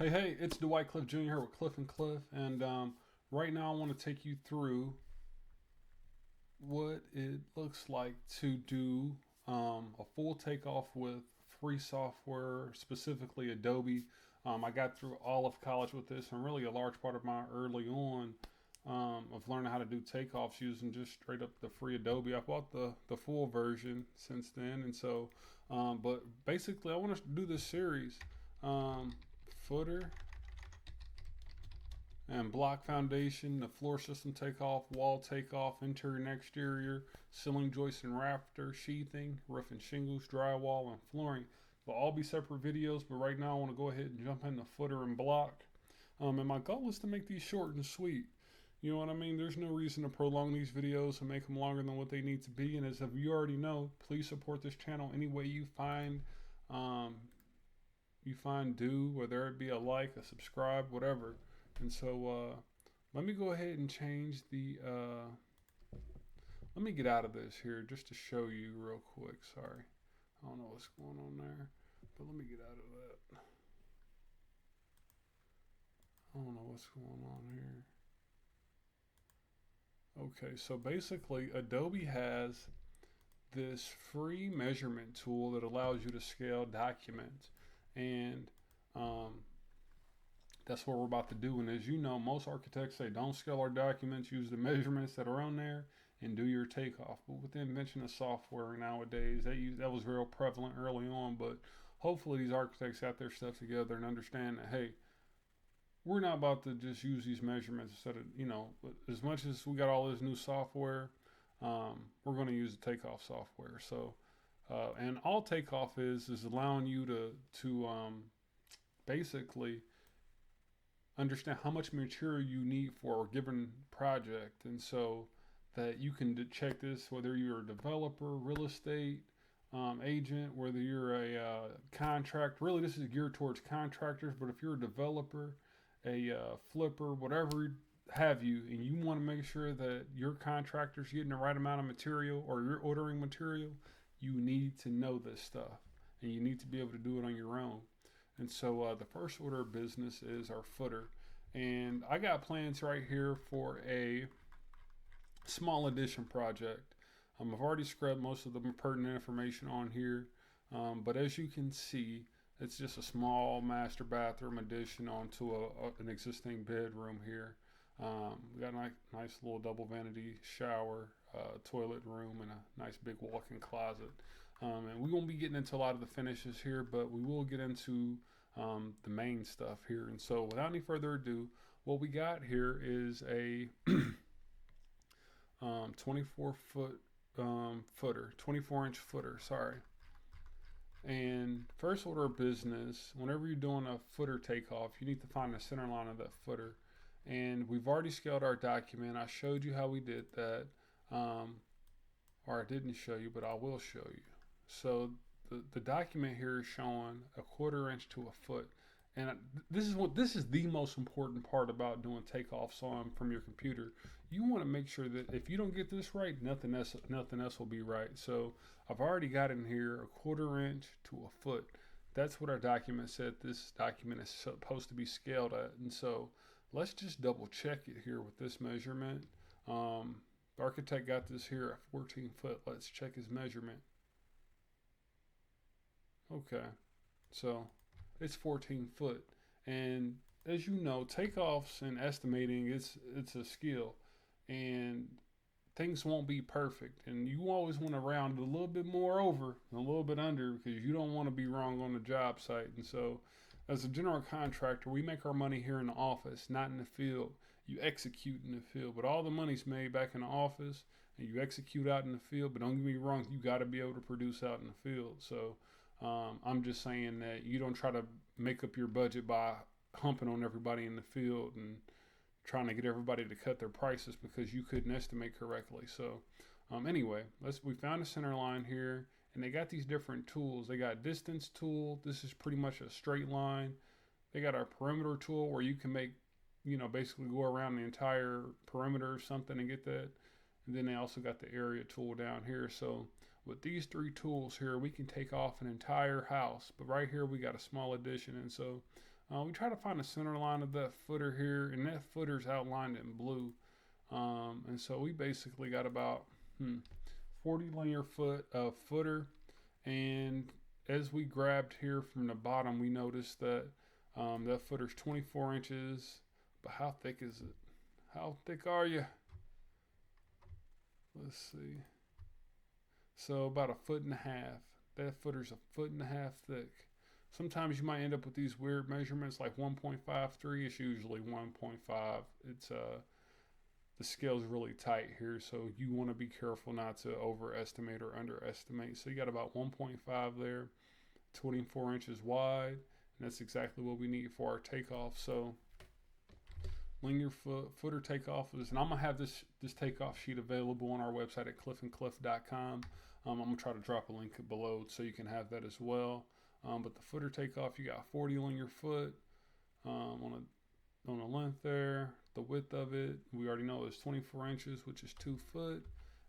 Hey, it's Dwight Cliff Jr. here with Cliff and Cliff, and right now I want to take you through what it looks like to do a full takeoff with free software, specifically Adobe. I got through all of college with this, and really a large part of my early on of learning how to do takeoffs using just straight up the free Adobe. I bought the full version since then, and so, but basically, I want to do this series. Footer and block foundation, the floor system takeoff, wall takeoff, interior and exterior, ceiling joists and rafter, sheathing, roof and shingles, drywall, and flooring. They'll all be separate videos, but right now I want to go ahead and jump into footer and block. And my goal is to make these short and sweet. You know what I mean? There's no reason to prolong these videos and make them longer than what they need to be. And as if you already know, please support this channel any way um, you find due, whether it be a like, a subscribe, whatever. And so let me go ahead and change the. Let me get out of this here just to show you real quick. Sorry. I don't know what's going on there. But let me get out of that. I don't know what's going on here. Okay, so basically, Adobe has this free measurement tool that allows you to scale documents. And um, that's what we're about to do. And as you know, most architects say don't scale our documents, use the measurements that are on there, and do your takeoff. But with the invention of software nowadays, that was real prevalent early on. But hopefully, these architects got their stuff together and understand that, hey, we're not about to just use these measurements instead of, as much as we got all this new software, we're going to use the takeoff software. So, and all takeoff is allowing you to basically understand how much material you need for a given project, and so that you can check this whether you're a developer, real estate agent, whether you're a contractor. Really, this is geared towards contractors, but if you're a developer, a flipper, whatever have you, and you want to make sure that your contractor's getting the right amount of material or you're ordering material, you need to know this stuff, and you need to be able to do it on your own. And so the first order of business is our footer. And I got plans right here for a small addition project. I've already scrubbed most of the pertinent information on here. But as you can see, it's just a small master bathroom addition onto an existing bedroom here. We got a nice little double vanity shower, toilet room, and a nice big walk-in closet. And we won't be getting into a lot of the finishes here, but we will get into the main stuff here. And so without any further ado, what we got here is a 24 foot footer, 24-inch footer, sorry. And first order of business, whenever you're doing a footer takeoff, you need to find the center line of that footer. And we've already scaled our document. I showed you how we did that. Or I didn't show you, but I will show you. So the document here is showing a 1/4 inch to a foot. And this is the most important part about doing takeoffs from your computer. You want to make sure that if you don't get this right, nothing else will be right. So I've already got in here a 1/4 inch to a foot. That's what our document said this document is supposed to be scaled at. And so let's just double check it here with this measurement. The architect got this here at 14 foot. Let's check his measurement. Okay, so it's 14 foot. And as you know, takeoffs and estimating, it's a skill. And things won't be perfect. And you always want to round a little bit more over and a little bit under because you don't want to be wrong on the job site. And so as a general contractor, we make our money here in the office, not in the field. You execute in the field, but all the money's made back in the office and you execute out in the field. But don't get me wrong, you got to be able to produce out in the field. So I'm just saying that you don't try to make up your budget by humping on everybody in the field and trying to get everybody to cut their prices because you couldn't estimate correctly. So anyway, we found a center line here, and they got these different tools. They got distance tool. This is pretty much a straight line. They got our perimeter tool where you can make, basically go around the entire perimeter or something and get that. And then they also got the area tool down here. So with these three tools here, we can take off an entire house. But right here, we got a small addition. And so We try to find the center line of that footer here, and that footer's outlined in blue. And so we basically got about 40 linear foot of footer. And as we grabbed here from the bottom, we noticed that that footer's 24 inches. But how thick is it? How thick are you? Let's see. So about 1.5 feet. That footer's 1.5 feet thick. Sometimes you might end up with these weird measurements like 1.53. It's usually 1.5. It's the scale's really tight here, so you want to be careful not to overestimate or underestimate. So you got about 1.5 there, 24 inches wide, and that's exactly what we need for our takeoff. So linear footer takeoff is, and I'm gonna have this takeoff sheet available on our website at cliffandcliff.com. I'm gonna try to drop a link below so you can have that as well. But the footer takeoff, you got 40 linear foot on the length there. The width of it, we already know is 24 inches, which is 2 foot.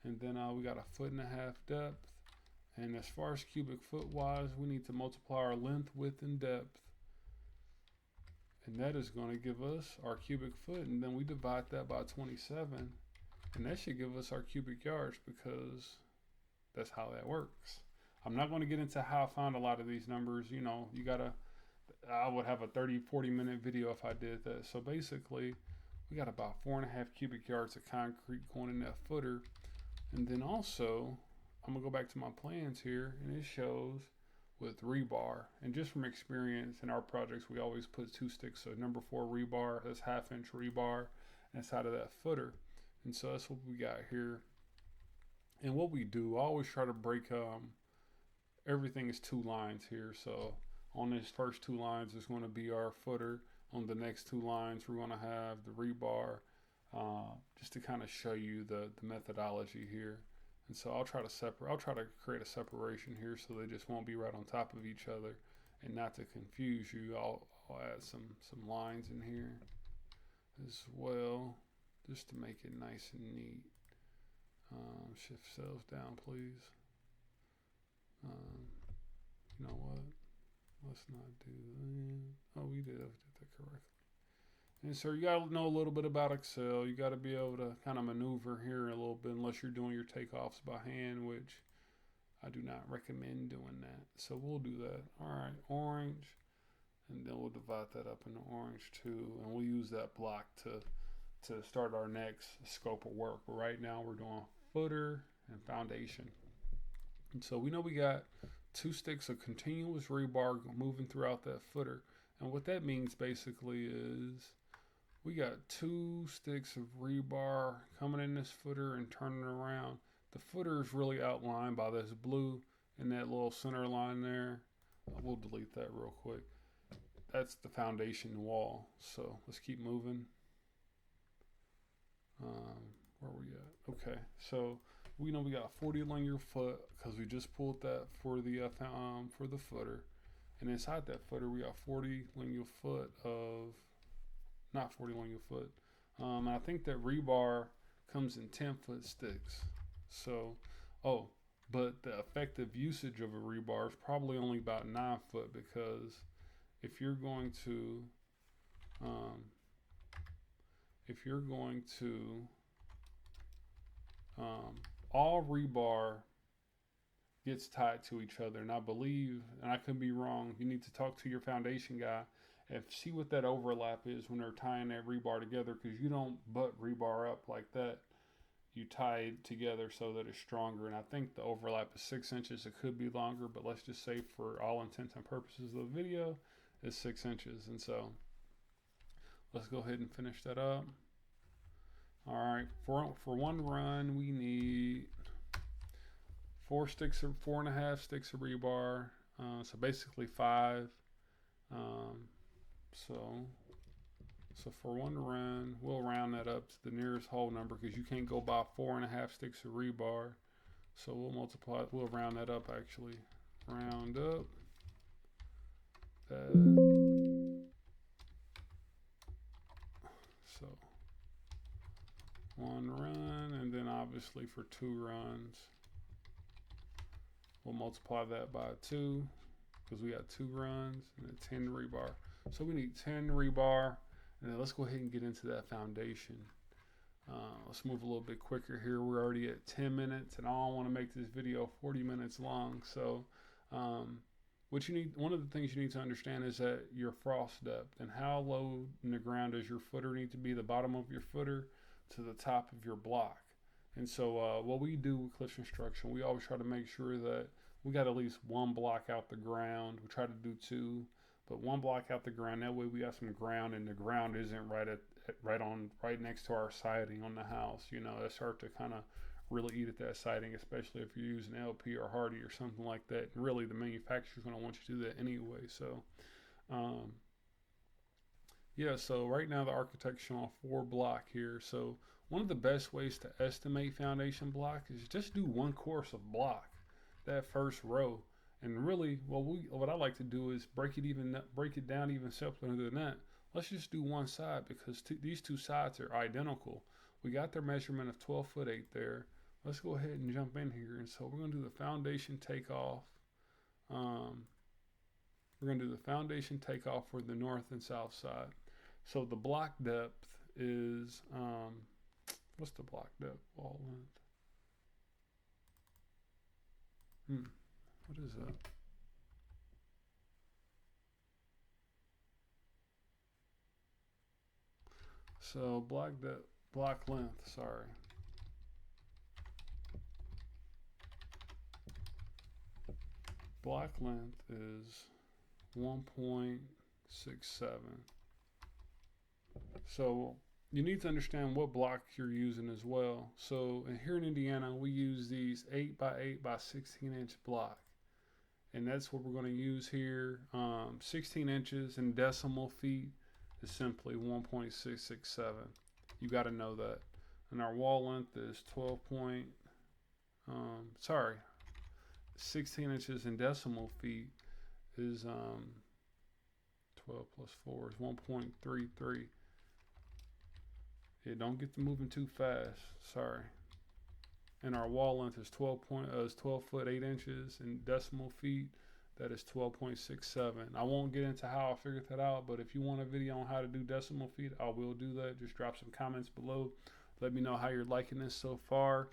And then we got 1.5 feet depth. And as far as cubic foot wise, we need to multiply our length, width, and depth. And that is going to give us our cubic foot. And then we divide that by 27. And that should give us our cubic yards, because that's how that works. I'm not going to get into how I found a lot of these numbers. You know, I would have a 30-40 minute video if I did that. So basically, we got about 4.5 cubic yards of concrete going in that footer. And then also, I'm gonna go back to my plans here, and it shows with rebar. And just from experience in our projects, we always put 2 sticks of number 4 rebar, that's 1/2 inch rebar inside of that footer. And so that's what we got here. And what we do, I always try to break everything is 2 lines here. So on these first 2 lines is going to be our footer. On the next 2 lines, we're going to have the rebar, just to kind of show you the methodology here. And so I'll try to create a separation here so they just won't be right on top of each other. And not to confuse you, I'll add some lines in here as well, just to make it nice and neat. Shift cells down, please. You know what? Let's not do that. Oh, we did that correctly. And so you got to know a little bit about Excel. You got to be able to kind of maneuver here a little bit, unless you're doing your takeoffs by hand, which I do not recommend doing that. So we'll do that. All right, orange. And then we'll divide that up into orange too. And we'll use that block to start our next scope of work. But right now we're doing footer and foundation. And so we know we got 2 sticks of continuous rebar moving throughout that footer. And what that means basically is we got 2 sticks of rebar coming in this footer and turning around. The footer is really outlined by this blue and that little center line there. We'll delete that real quick. That's the foundation wall. So let's keep moving. Where we at? Okay, so we know we got 40 linear foot because we just pulled that for the footer. And inside that footer, we got 40 linear foot of, not 40 linear foot. And I think that rebar comes in 10-foot sticks. So, but the effective usage of a rebar is probably only about 9 foot, because if you're going to, all rebar gets tied to each other, and I believe, and I could be wrong, you need to talk to your foundation guy and see what that overlap is when they're tying that rebar together, because you don't butt rebar up like that. You tie it together so that it's stronger, and I think the overlap is 6 inches. It could be longer, but let's just say for all intents and purposes of the video, it's 6 inches. And so let's go ahead and finish that up. All right, for one run, we need 4.5 sticks of rebar. So basically 5. So for one run, we'll round that up to the nearest whole number, because you can't go by 4.5 sticks of rebar. So we'll round that up actually. Round up that. So 1 run, and then obviously for 2 runs, we'll multiply that by 2, because we got 2 runs and a 10 rebar. So we need 10 rebar. And then let's go ahead and get into that foundation. Let's move a little bit quicker here. We're already at 10 minutes, and I don't want to make this video 40 minutes long. So what you need, one of the things you need to understand is that your frost depth and how low in the ground does your footer need to be, the bottom of your footer to the top of your block. And so what we do with cliff construction, we always try to make sure that we got at least one block out the ground. We try to do two, but one block out the ground. That way we got some ground, and the ground isn't right next to our siding on the house. You know, that start to kind of really eat at that siding, especially if you're using LP or Hardy or something like that. And really, the manufacturer's going to want you to do that anyway. So, yeah. So right now the architect's showing 4 block here. So one of the best ways to estimate foundation block is just do one course of block, that first row. And really, what I like to do is break it down even simpler than that. Let's just do one side, because these two sides are identical. We got their measurement of 12 foot 8 there. Let's go ahead and jump in here. And so we're going to do the foundation takeoff. We're going to do the foundation takeoff for the north and south side. So the block depth is, what's the block depth? Wall length. What is that? So block length, sorry. Block length is 1.67. So you need to understand what block you're using as well. So here in Indiana, we use these 8 by 8 by 16 inch block. And that's what we're going to use here. 16 inches in decimal feet is simply 1.667. You got to know that. And our wall length is 16 inches in decimal feet is 12 plus 4 is 1.33. Yeah, don't get to moving too fast. Sorry. And our wall length is 12 foot 8 inches in decimal feet. That is 12.67. I won't get into how I figured that out, but if you want a video on how to do decimal feet, I will do that. Just drop some comments below. Let me know how you're liking this so far.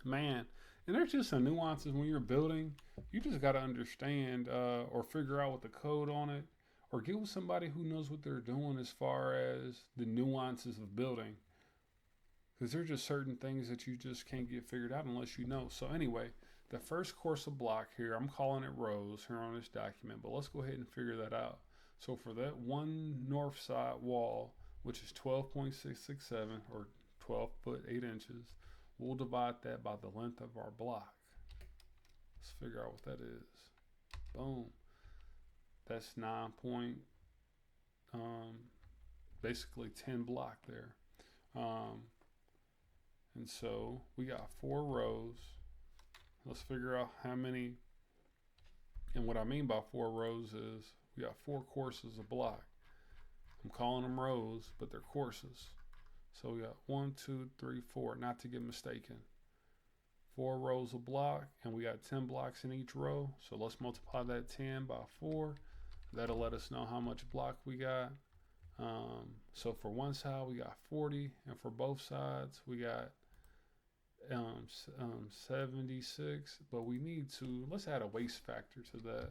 Man, and there's just some nuances when you're building. You just got to understand or figure out what the code on it, or get with somebody who knows what they're doing as far as the nuances of building. Because there's just certain things that you just can't get figured out unless you know. So anyway, the first course of block here, I'm calling it rows here on this document, but let's go ahead and figure that out. So for that one north side wall, which is 12.667 or 12 foot 8 inches, we'll divide that by the length of our block. Let's figure out what that is. Boom. That's 9 point, basically 10 block there. And so we got 4 rows. Let's figure out how many, and what I mean by 4 rows is we got 4 courses of block. I'm calling them rows, but they're courses. So we got 1, 2, 3, 4, not to get mistaken. 4 rows of block, and we got 10 blocks in each row. So let's multiply that 10 by 4. That'll let us know how much block we got. So for one side we got 40, and for both sides we got 76, but we need to, let's add a waste factor to that,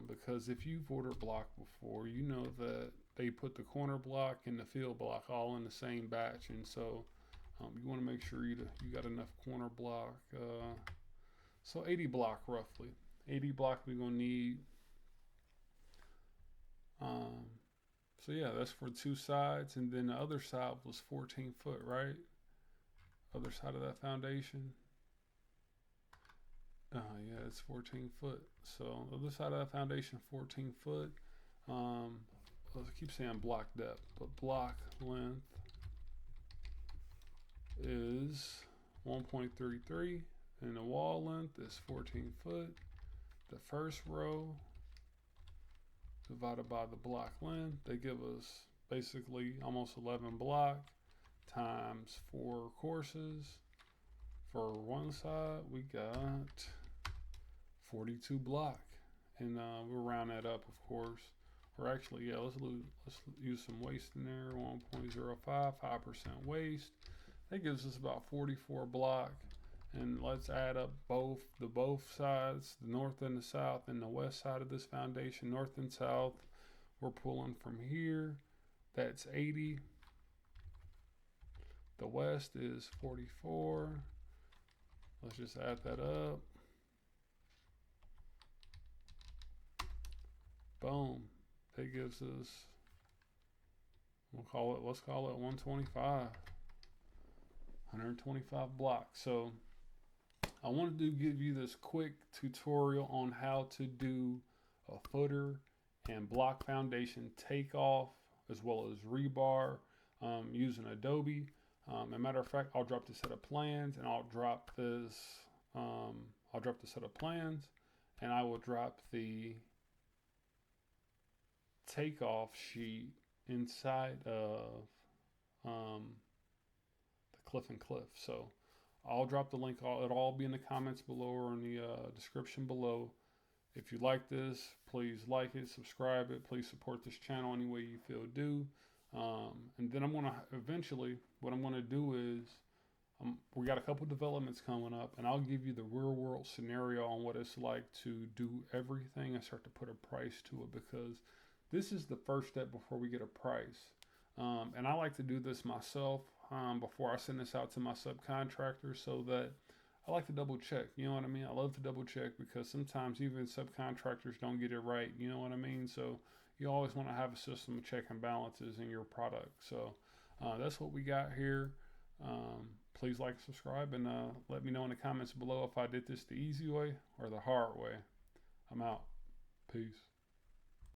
because if you've ordered block before, you know that they put the corner block and the field block all in the same batch, and so you want to make sure you got enough corner block. So 80 block roughly. 80 block we're gonna need. So yeah, that's for 2 sides, and then the other side was 14 foot, right? Other side of that foundation. Yeah, it's 14 foot. So the other side of that foundation, 14 foot. I keep saying block depth, but block length is 1.33, and the wall length is 14 foot. The first row divided by the block length, they give us basically almost 11 block times 4 courses. For one side, we got 42 block, and we'll round that up, of course. or actually, yeah, let's use some waste in there. 1.05, 5% waste. That gives us about 44 block. And let's add up both sides, the north and the south, and the west side of this foundation, north and south. We're pulling from here. That's 80. The west is 44. Let's just add that up. Boom. That gives us, let's call it 125. 125 blocks. So I wanted to give you this quick tutorial on how to do a footer and block foundation takeoff, as well as rebar, using Adobe. As a matter of fact, I'll drop the set of plans, and I'll drop this. I'll drop the set of plans, and I will drop the takeoff sheet inside of the Cliff and Cliff. So I'll drop the link. It'll all be in the comments below or in the description below. If you like this, please like it, subscribe it. Please support this channel any way you feel due. And then I'm going to eventually, what I'm going to do is, we got a couple developments coming up, and I'll give you the real world scenario on what it's like to do everything and start to put a price to it, because this is the first step before we get a price. And I like to do this myself before I send this out to my subcontractors, so that I like to double check. You know what I mean? I love to double check, because sometimes even subcontractors don't get it right. You know what I mean? So you always want to have a system of check and balances in your product. So that's what we got here. Please like, subscribe, and let me know in the comments below if I did this the easy way or the hard way. I'm out. Peace.